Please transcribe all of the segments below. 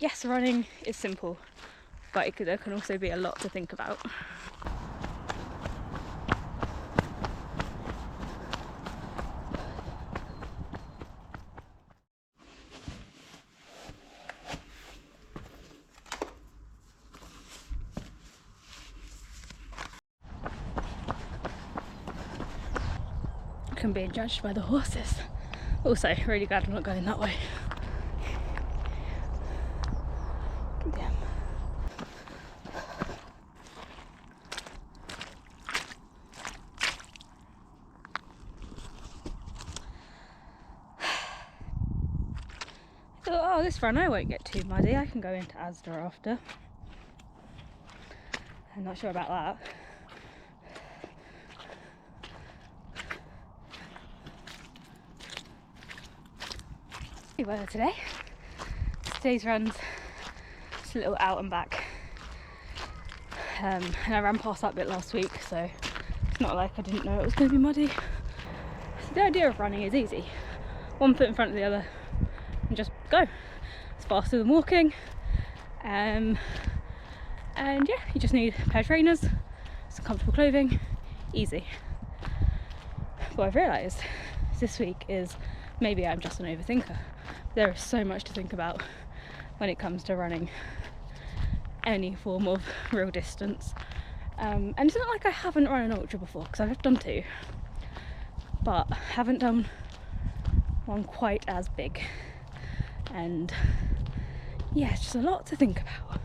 yes, running is simple, but there can also be a lot to think about. I'm being judged by the horses. Also, really glad I'm not going that way. Damn. I thought, oh, this run I won't get too muddy. I can go into Asda after. I'm not sure about that. Good weather today. Today's run's just a little out and back. And I ran past that bit last week, so it's not like I didn't know it was going to be muddy. So the idea of running is easy. One foot in front of the other and just go. It's faster than walking. And yeah, you just need a pair of trainers, some comfortable clothing, easy. What I've realised this week is maybe I'm just an overthinker. There is so much to think about when it comes to running any form of real distance. And it's not like I haven't run an ultra before, because I've done two, but haven't done one quite as big. And yeah, it's just a lot to think about.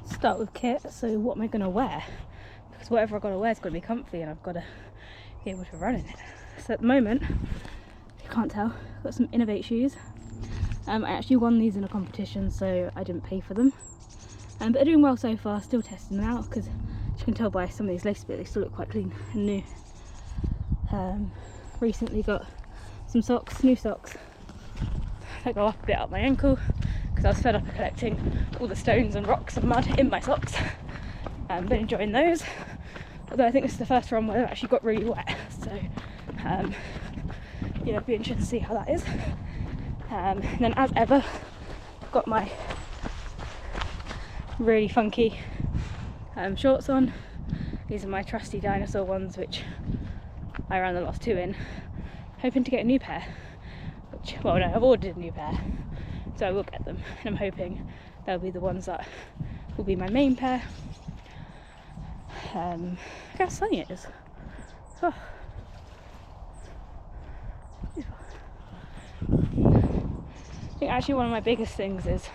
Start with kit. So what am I going to wear? Because whatever I've got to wear is going to be comfy, and I've got to be able to run in it. So at the moment, if you can't tell, I've got some Innov8 shoes. I actually won these in a competition, so I didn't pay for them. But they're doing well so far, still testing them out, because as you can tell by some of these lace bits, they still look quite clean and new. Recently got some socks, new socks, that go up a bit up my ankle, because I was fed up of collecting all the stones and rocks and mud in my socks. Been enjoying those, although I think this is the first run where they've actually got really wet, so yeah, it'll be interesting to see how that is. And then, as ever, I've got my really funky shorts on. These are my trusty dinosaur ones, which I ran the last two in, hoping to get a new pair, which, well no, I've ordered a new pair, so I will get them, and I'm hoping they'll be the ones that will be my main pair. Look how sunny it is. Oh. I think actually one of my biggest things is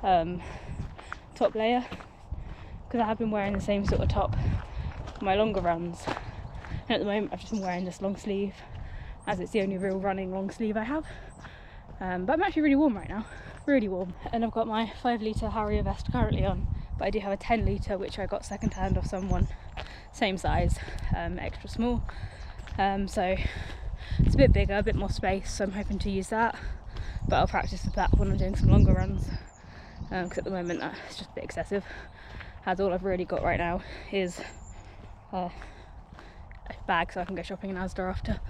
top layer, because I have been wearing the same sort of top for my longer runs, and at the moment I've just been wearing this long sleeve, as it's the only real running long sleeve I have. But I'm actually really warm right now, really warm, and I've got my 5 litre Harrier vest currently on, but I do have a 10 litre which I got second hand off someone, same size, extra small, so it's a bit bigger, a bit more space, so I'm hoping to use that. But I'll practice with that when I'm doing some longer runs, because at the moment that's just a bit excessive, as all I've really got right now is a bag so I can go shopping in Asda after,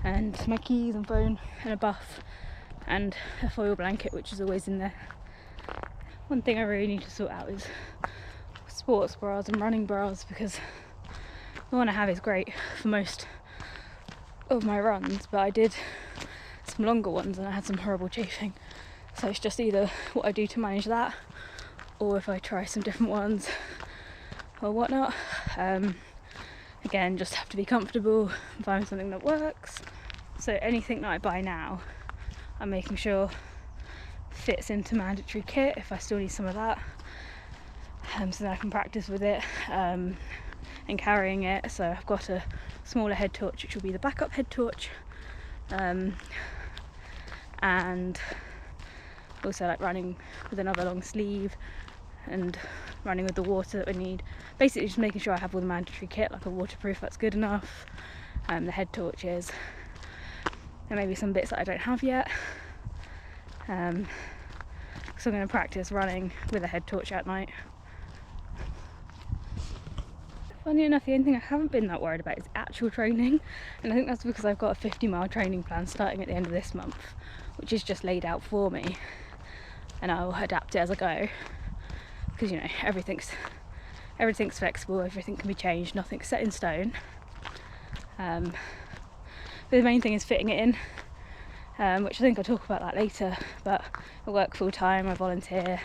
and my keys and phone and a buff and a foil blanket, which is always in there. One thing I really need to sort out is sports bras and running bras, because the one I have is great for most of my runs, but I did some longer ones and I had some horrible chafing, so it's just either what I do to manage that, or if I try some different ones or whatnot. Again, just have to be comfortable and find something that works. So anything that I buy now, I'm making sure fits into mandatory kit if I still need some of that, so that I can practice with it and carrying it. So I've got a smaller head torch, which will be the backup head torch, and also like running with another long sleeve and running with the water that we need. Basically just making sure I have all the mandatory kit, like a waterproof that's good enough, the head torches, and maybe some bits that I don't have yet. So I'm going to practice running with a head torch at night. Funny enough, the only thing I haven't been that worried about is actual training, and I think that's because I've got a 50-mile training plan starting at the end of this month, which is just laid out for me. and I'll adapt it as I go, because you know, everything's flexible, everything can be changed, nothing's set in stone. But the main thing is fitting it in, which I think I'll talk about that later. But I work full time, I volunteer,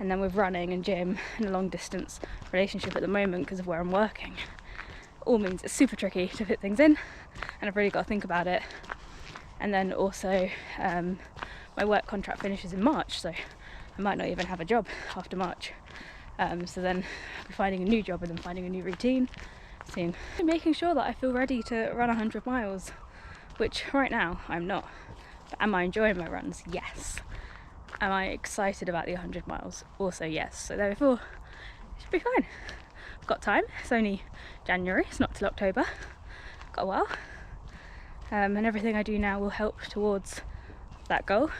and then with running and gym and a long distance relationship at the moment because of where I'm working, all means it's super tricky to fit things in, and I've really got to think about it. And then also my work contract finishes in March, so I might not even have a job after March. So then I'll be finding a new job and then finding a new routine soon. Making sure that I feel ready to run 100 miles, which right now I'm not. But am I enjoying my runs? Yes. Am I excited about the 100 miles? Also yes. So therefore, it should be fine. I've got time. It's only January, it's not till October. Got a while. And everything I do now will help towards that goal.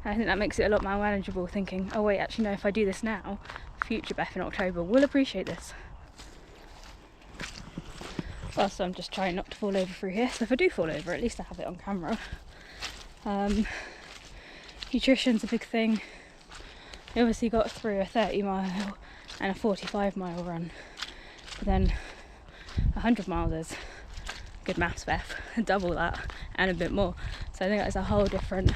And I think that makes it a lot more manageable, thinking, oh wait, actually no, if I do this now, future Beth in October will appreciate this. Also, I'm just trying not to fall over through here, so if I do fall over, at least I have it on camera. Nutrition's a big thing. I obviously got through a 30 mile and a 45 mile run, but then 100 miles is good maths, Beth, double that and a bit more. So I think that's a whole different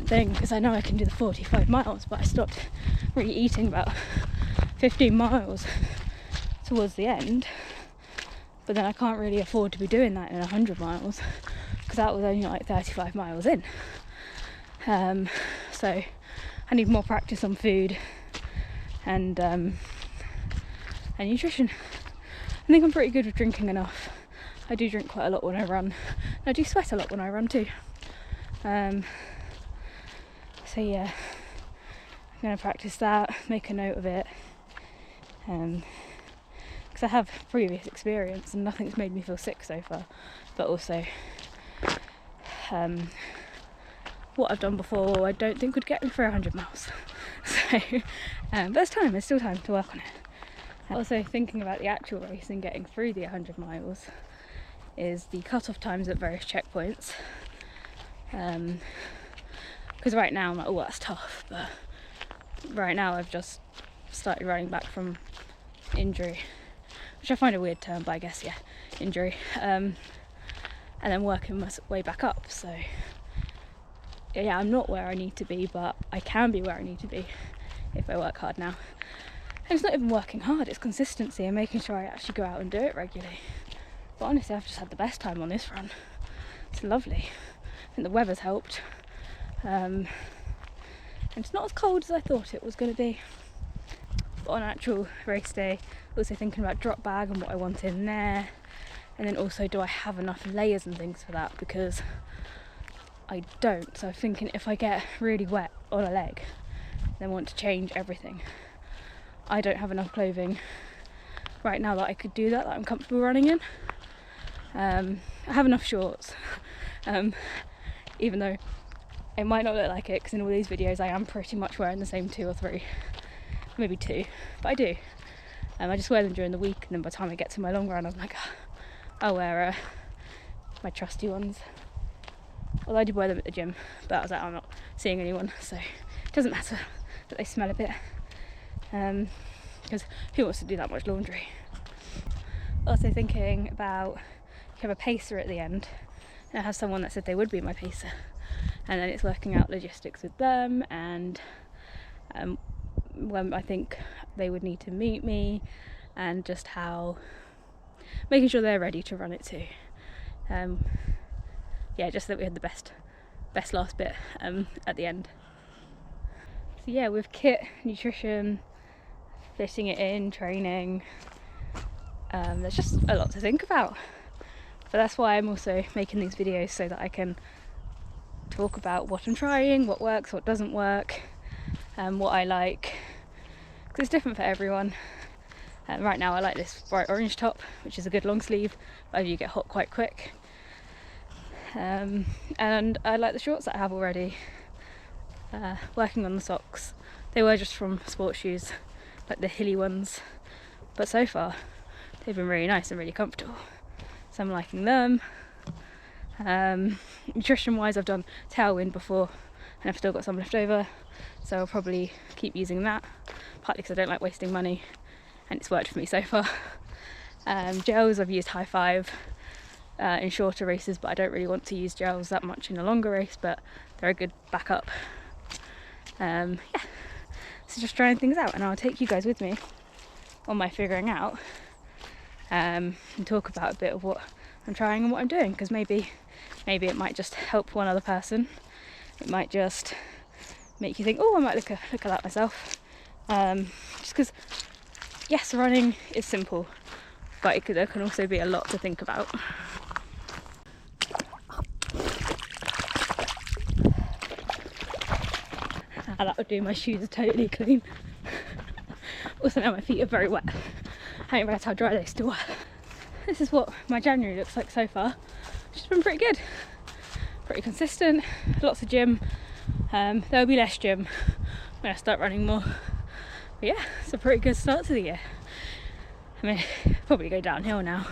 thing, because I know I can do the 45 miles, but I stopped really eating about 15 miles towards the end. But then I can't really afford to be doing that in 100 miles, because that was only like 35 miles in. So I need more practice on food and nutrition. I think I'm pretty good with drinking enough. I do drink quite a lot when I run. I do sweat a lot when I run too. So yeah, I'm going to practice that, make a note of it, because I have previous experience and nothing's made me feel sick so far. But also, what I've done before I don't think would get me for 100 miles. So, but there's time, there's still time to work on it. Also thinking about the actual race and getting through the 100 miles is the cut-off times at various checkpoints. Because right now I'm like, oh, that's tough, but right now I've just started running back from injury, which I find a weird term, but I guess, yeah, injury, and then working my way back up. So yeah, I'm not where I need to be, but I can be where I need to be if I work hard now. And it's not even working hard, it's consistency and making sure I actually go out and do it regularly. But honestly, I've just had the best time on this run. It's lovely. I think the weather's helped. And it's not as cold as I thought it was going to be. But on actual race day, also thinking about drop bag and what I want in there. And then also, do I have enough layers and things for that? Because I don't. So I'm thinking if I get really wet on a leg, then want to change everything. I don't have enough clothing right now that I could do that I'm comfortable running in. I have enough shorts, even though it might not look like it, because in all these videos I am pretty much wearing the same 2 or 3, maybe 2, but I do. I just wear them during the week, and then by the time I get to my long run I'm like, I'll wear my trusty ones. Although I did wear them at the gym, but I was like, I'm not seeing anyone, so it doesn't matter that they smell a bit, because who wants to do that much laundry? Also thinking about, you have a pacer at the end, and I have someone that said they would be my pacer, and then it's working out logistics with them, and when I think they would need to meet me, and just how making sure they're ready to run it too. Yeah, just that we had the best last bit at the end. So yeah, with kit, nutrition, fitting it in, training, there's just a lot to think about. But that's why I'm also making these videos, so that I can talk about what I'm trying, what works, what doesn't work, what I like, because it's different for everyone. Right now I like this bright orange top, which is a good long sleeve, but you get hot quite quick. And I like the shorts that I have already. Working on the socks, they were just from sports shoes, like the Hilly ones, but so far they've been really nice and really comfortable, so I'm liking them. Nutrition wise, I've done tailwind before, and I've still got some left over, so I'll probably keep using that, partly because I don't like wasting money and it's worked for me so far. Gels, I've used High 5 in shorter races, but I don't really want to use gels that much in a longer race, but they're a good backup. Yeah, so just trying things out, and I'll take you guys with me on my figuring out, and talk about a bit of what I'm trying and what I'm doing, because maybe it might just help one other person. It might just make you think, oh, I might look at that myself. Just because, yes, running is simple, but there can also be a lot to think about. And that would do, my shoes are totally clean. Also now my feet are very wet. I didn't realise how dry they still are. This is what my January looks like so far, which has been pretty good. Pretty consistent, lots of gym. There'll be less gym when I start running more. But yeah, it's a pretty good start to the year. I mean, probably go downhill now.